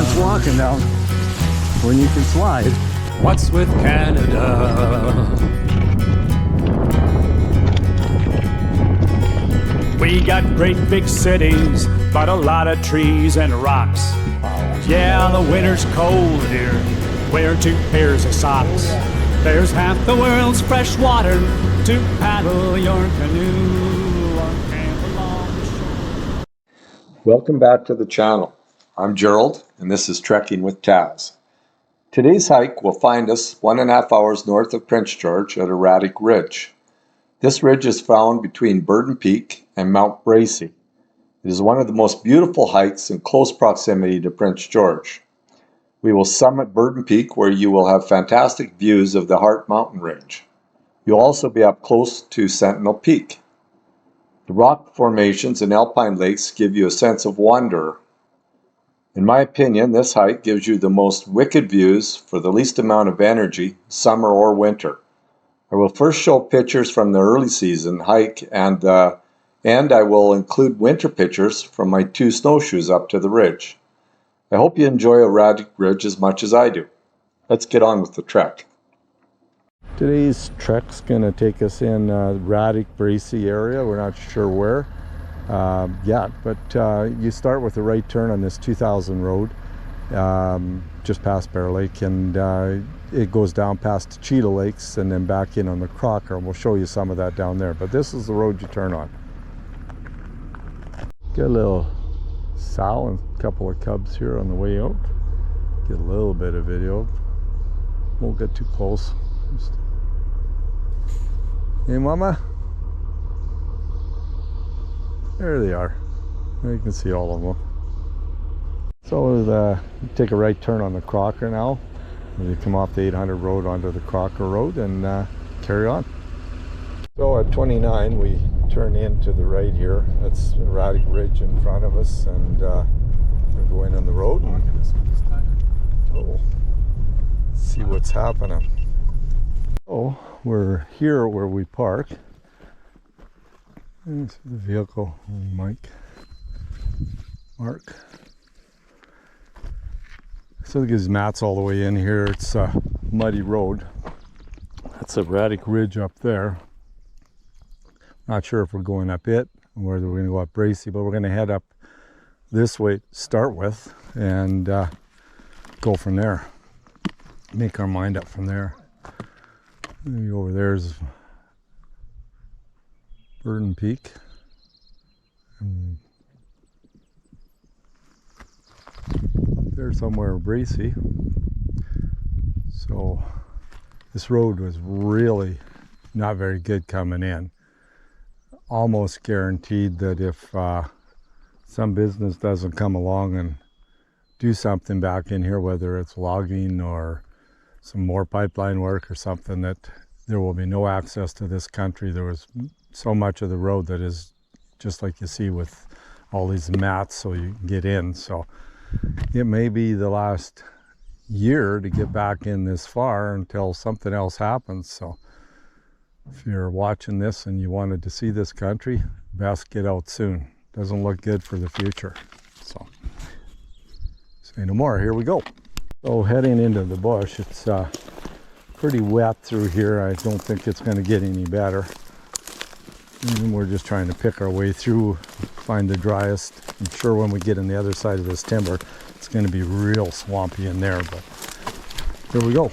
sense walking down when you can slide. What's with Canada? We got great big cities, but a lot of trees and rocks. Yeah, the winter's cold here. Wear 2 pairs of socks. There's half the world's fresh water to paddle your canoe or camp along the shore. Welcome back to the channel. I'm Gerald, and this is Trekking with Taz. Today's hike will find us 1.5 hours north of Prince George at Erratic Ridge. This ridge is found between Burden Peak and Mount Bracy. It is one of the most beautiful hikes in close proximity to Prince George. We will summit Burden Peak, where you will have fantastic views of the Heart Mountain Range. You'll also be up close to Sentinel Peak. The rock formations and alpine lakes give you a sense of wonder. In my opinion, this hike gives you the most wicked views for the least amount of energy, summer or winter. I will first show pictures from the early season hike and I will include winter pictures from my 2 snowshoes up to the ridge. I hope you enjoy Erratic Ridge as much as I do. Let's get on with the trek. Today's trek's going to take us in Erratic Bracy area. We're not sure where yet, but you start with a right turn on this 2000 road just past Bear Lake, and it goes down past Cheetah Lakes and then back in on the Crocker, and we'll show you some of that down there. But this is the road you turn on. Get a little sow and a couple of cubs here on the way out. Get a little bit of video. Won't get too close. Just... Hey, Mama. There they are. You can see all of them. So you take a right turn on the Crocker now. You come off the 800 road onto the Crocker road and carry on. So at 29 we turn in to the right here. That's Erratic Ridge in front of us, and we're going on the road and see what's happening. So we're here where we park. This is the vehicle, Mark. So there's mats all the way in here. It's a muddy road. That's Erratic Ridge up there. Not sure if we're going up it or whether we're going to go up Bracy, but we're going to head up this way to start with and go from there. Make our mind up from there. Maybe over there's Burden Peak. And up there somewhere Bracy. So this road was really not very good coming in. Almost guaranteed that if some business doesn't come along and do something back in here, whether it's logging or some more pipeline work or something, that there will be no access to this country. There was so much of the road that is just like you see with all these mats so you can get in. So it may be the last year to get back in this far until something else happens. So if you're watching this and you wanted to see this country, best get out soon. Doesn't look good for the future. So say no more, here we go. So heading into the bush, it's pretty wet through here. I don't think it's going to get any better. And we're just trying to pick our way through, find the driest. I'm sure when we get on the other side of this timber, it's going to be real swampy in there, but here we go.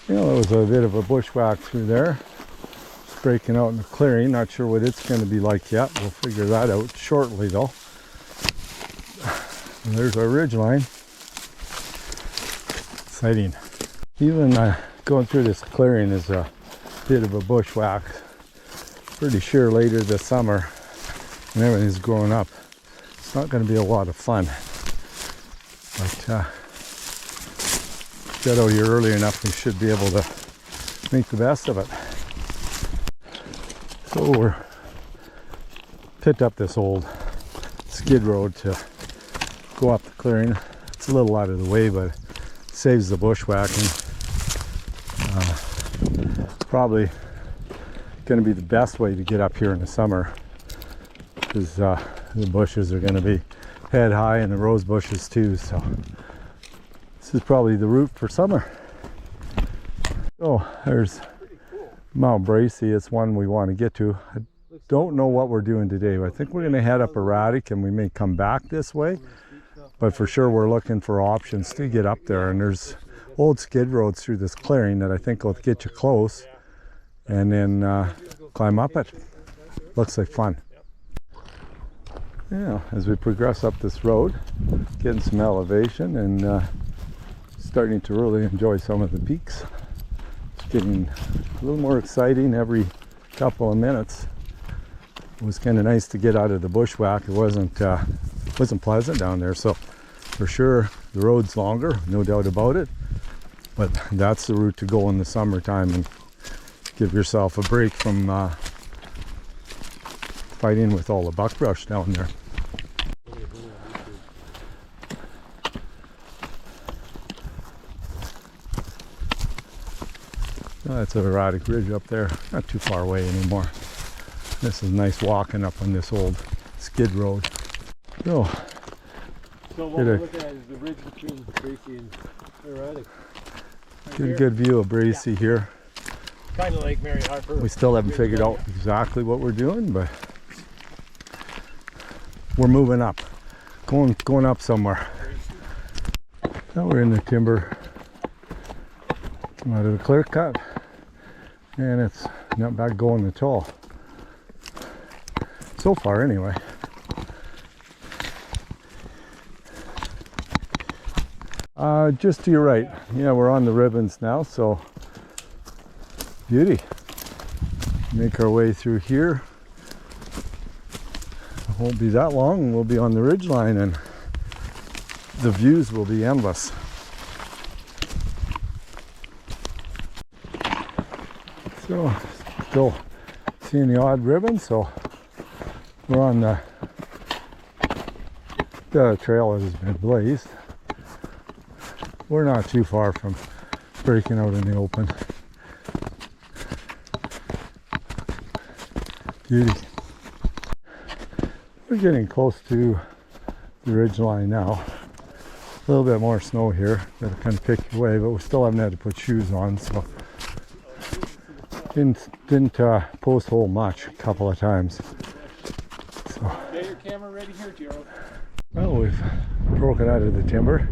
You know, there was a bit of a bushwhack through there. It's breaking out in the clearing. Not sure what it's going to be like yet. We'll figure that out shortly, though. And there's our ridge line. Exciting. Even going through this clearing is a bit of a bushwhack. Pretty sure later this summer, when everything's growing up, it's not going to be a lot of fun. But get out here early enough, we should be able to make the best of it. So we're picked up this old skid road to go up the clearing. It's a little out of the way, but it saves the bushwhacking. Probably going to be the best way to get up here in the summer, because the bushes are going to be head high, and the rose bushes too. So this is probably the route for summer. Oh, there's Mount Bracey. It's one we want to get to. I don't know what we're doing today, but I think we're going to head up Erratic and we may come back this way. But for sure we're looking for options to get up there, and there's old skid roads through this clearing that I think will get you close, and then climb up it. Looks like fun. Yeah, as we progress up this road, getting some elevation and starting to really enjoy some of the peaks. It's getting a little more exciting every couple of minutes. It was kind of nice to get out of the bushwhack. It wasn't pleasant down there, so for sure the road's longer, no doubt about it, but that's the route to go in the summertime and give yourself a break from fighting with all the buckbrush down there. Oh, that's a Erratic Ridge up there, not too far away anymore. This is nice walking up on this old skid road. So what we're looking at is the ridge between Bracey and Erratic. Get a good view of Bracey here. Kind of like Mary Harper. We still haven't figured out exactly what we're doing, but we're moving up, going up somewhere. Now we're in the timber, come out of the clear cut, and it's not bad going at all. So far anyway. Just to your right. Yeah, we're on the ribbons now, so beauty. Make our way through here. It won't be that long and we'll be on the ridgeline, and the views will be endless. So still seeing the odd ribbon, so we're on the trail that has been blazed. We're not too far from breaking out in the open. Beauty. We're getting close to the ridge line now. A little bit more snow here. That'll kind of pick your way, but we still haven't had to put shoes on, so didn't post hole much a couple of times. So, Get your camera ready here, Gerald. well, we've broken out of the timber.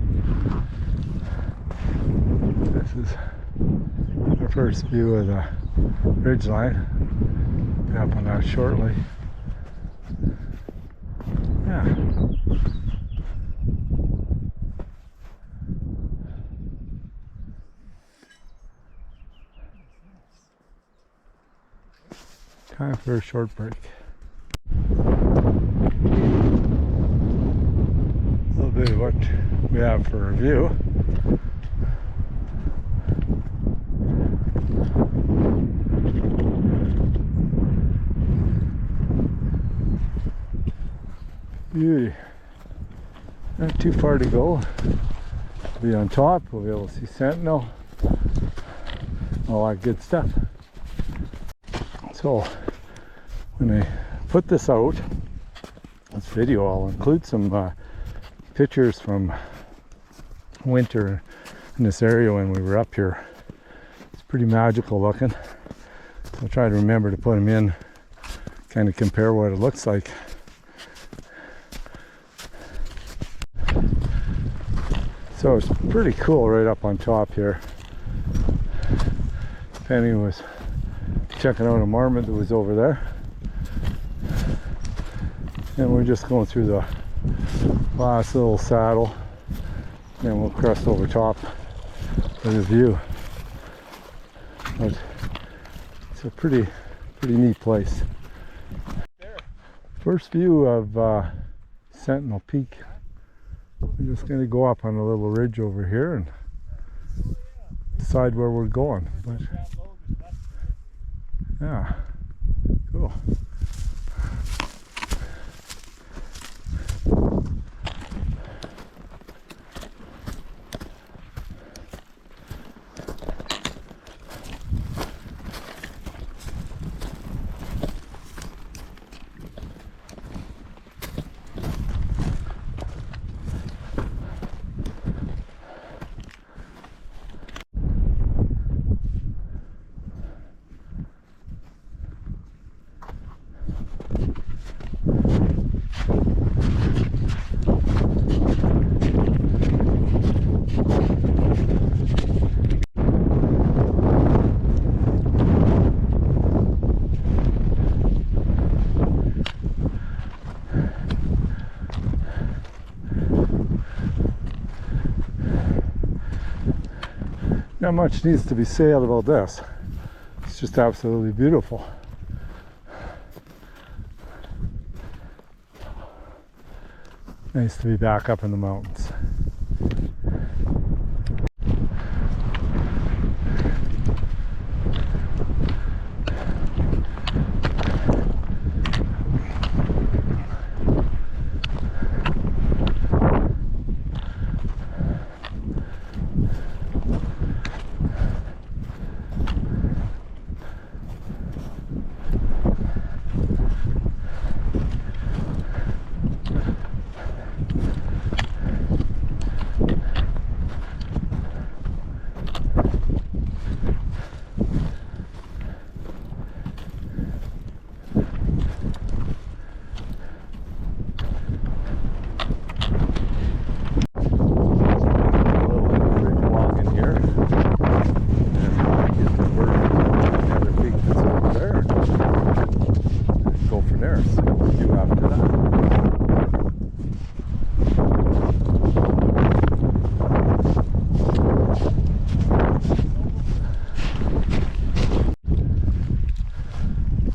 This is our first view of the ridgeline. Be up on that shortly. Yeah. Time for a short break. A little bit of what we have for review. Beauty. Not too far to go. We'll be on top, we'll be able to see Sentinel, all that good stuff. So when I put this out, this video, I'll include some pictures from winter in this area when we were up here. It's pretty magical looking. So I'll try to remember to put them in, kind of compare what it looks like. So it's pretty cool right up on top here. Penny was checking out a marmot that was over there. And we're just going through the last little saddle. And we'll crest over top for the view. But it's a pretty neat place. First view of Sentinel Peak. We're just going to go up on a little ridge over here and decide where we're going. But yeah, cool. Not much needs to be said about this. It's just absolutely beautiful. Nice to be back up in the mountains.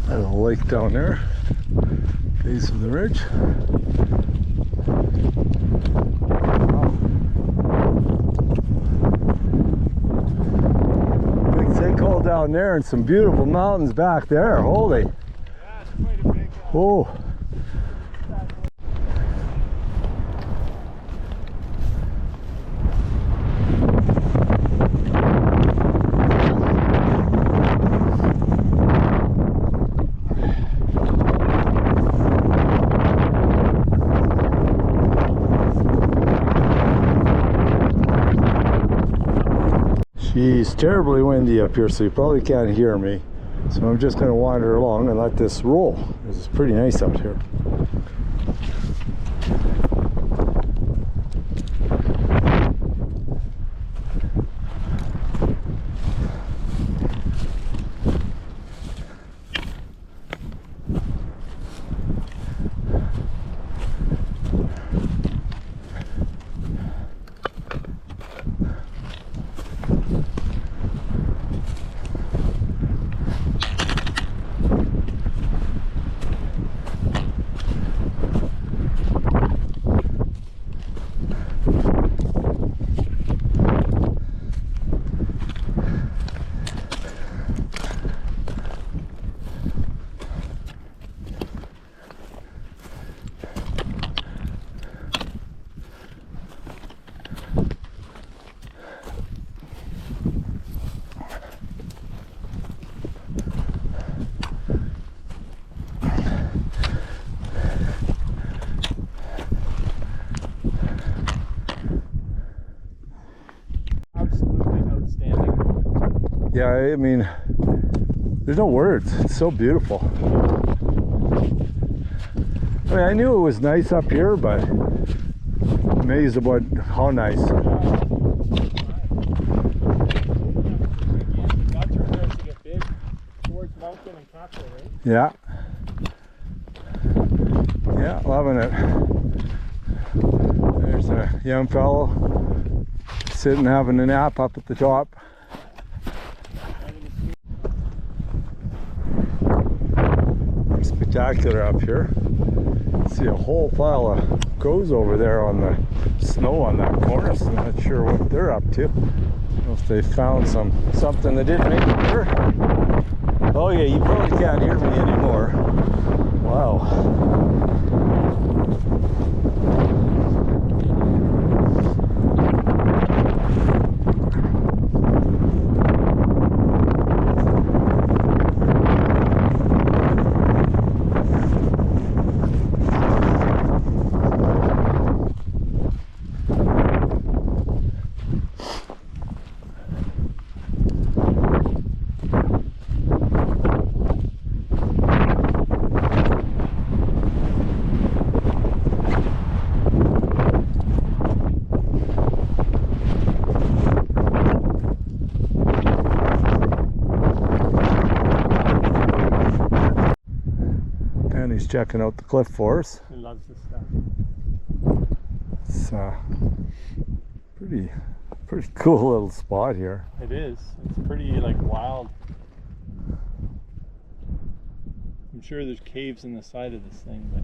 There's a lake down there, base of the ridge. Big sinkhole down there and some beautiful mountains back there. Holy. Yeah, it's quite a big. Oh. Geez, terribly windy up here, so you probably can't hear me. So I'm just going to wander along and let this roll. This is pretty nice out here. Yeah, I mean, there's no words. It's so beautiful. I mean, I knew it was nice up here, but amazed about how nice. Yeah. Yeah, loving it. There's a young fellow sitting having a nap up at the top. Spectacular up here. See a whole pile of crows over there on the snow on that corner. So I'm not sure what they're up to. I don't know if they found something that didn't make it here. Oh yeah, you probably can't hear me anymore. Wow. He's checking out the cliff for us. He loves this stuff. It's pretty Pretty cool little spot here. It is. It's pretty like wild. I'm sure there's caves in the side of this thing, but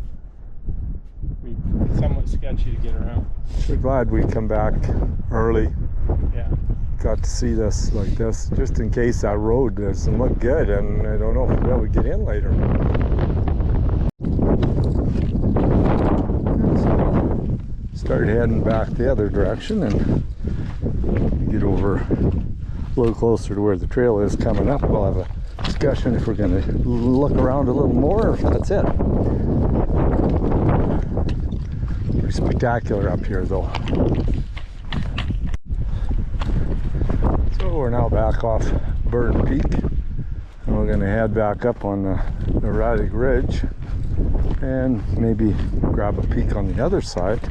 it's somewhat sketchy to get around. We're glad we come back early. Yeah. Got to see this like this, just in case that road doesn't look good, and I don't know if we'll be able to get in later. So start heading back the other direction and get over a little closer to where the trail is coming up. We'll have a discussion if we're going to look around a little more or if that's it. Pretty spectacular up here though. So we're now back off Burn Peak and we're going to head back up on the Erratic Ridge and maybe grab a peek on the other side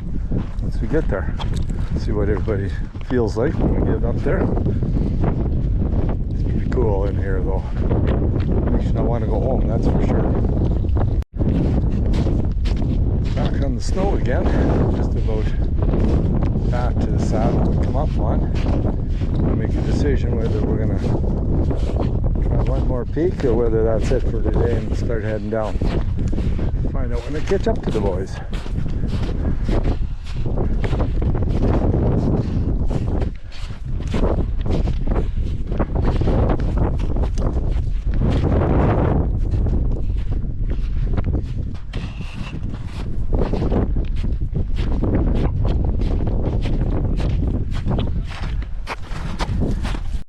once we get there. See what everybody feels like when we get up there. It's pretty cool in here though. Makes you want to go home, that's for sure. Back on the snow again, just about back to the saddle we come up on. We'll make a decision whether we're going to try one more peak or whether that's it for today and start heading down. Find out when I catch up to the boys.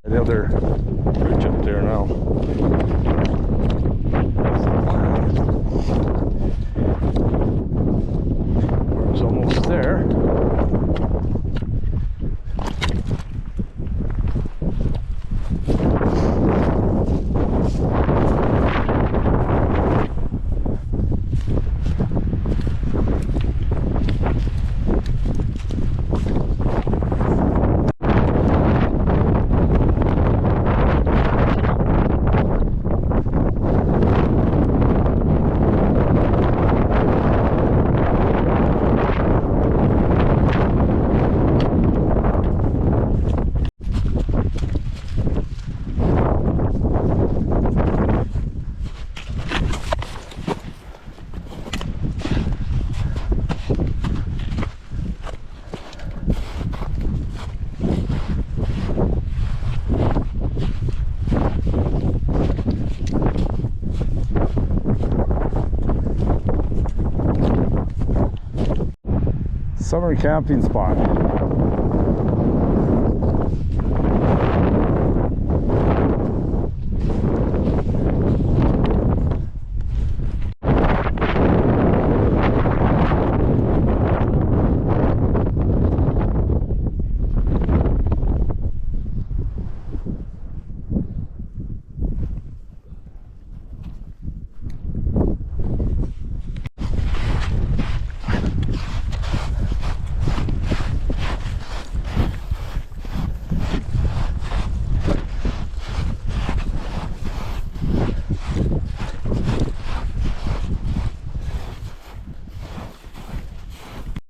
The other ridge up there now. It's almost there. Summer camping spot.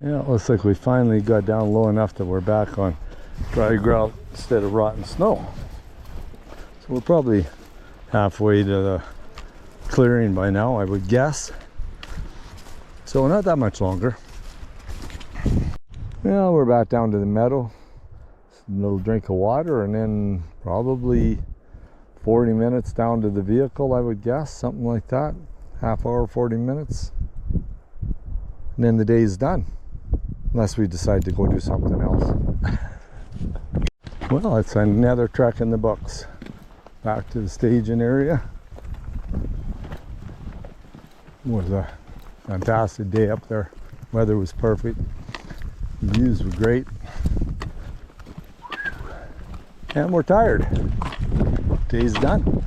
Yeah, it looks like we finally got down low enough that we're back on dry ground instead of rotten snow. So we're probably halfway to the clearing by now, I would guess. So not that much longer. Yeah, we're back down to the meadow. A little drink of water and then probably 40 minutes down to the vehicle, I would guess, something like that. Half hour, 40 minutes. And then the day's done. Unless we decide to go do something else. Well, it's another trek in the books. Back to the staging area. It was a fantastic day up there. Weather was perfect. The views were great. And we're tired. Day's done.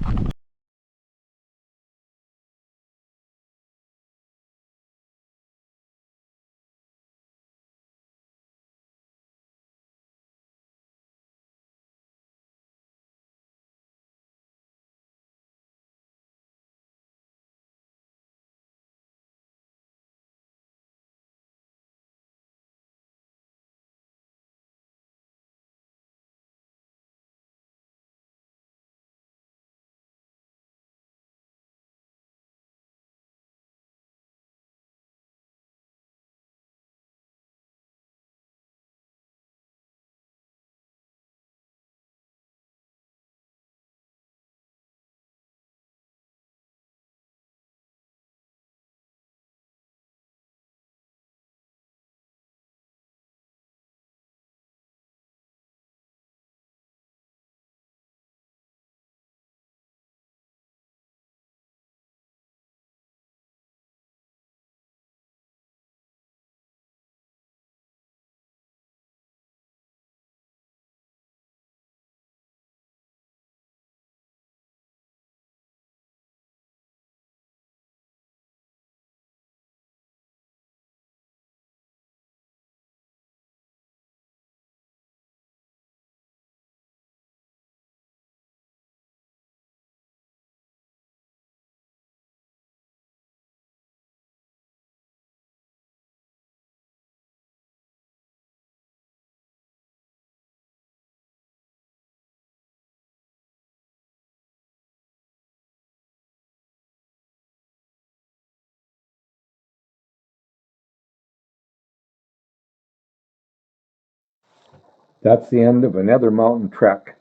That's the end of another mountain trek.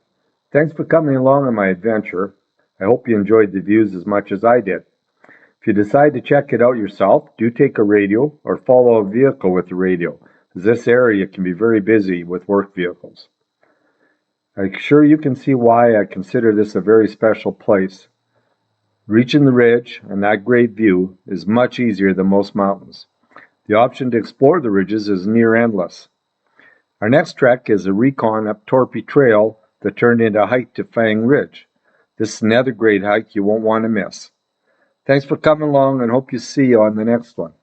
Thanks for coming along on my adventure. I hope you enjoyed the views as much as I did. If you decide to check it out yourself, do take a radio or follow a vehicle with a radio, as this area can be very busy with work vehicles. I'm sure you can see why I consider this a very special place. Reaching the ridge and that great view is much easier than most mountains. The option to explore the ridges is near endless. Our next trek is a recon up Torpy Trail that turned into a hike to Fang Ridge. This is another great hike you won't want to miss. Thanks for coming along and hope you see you on the next one.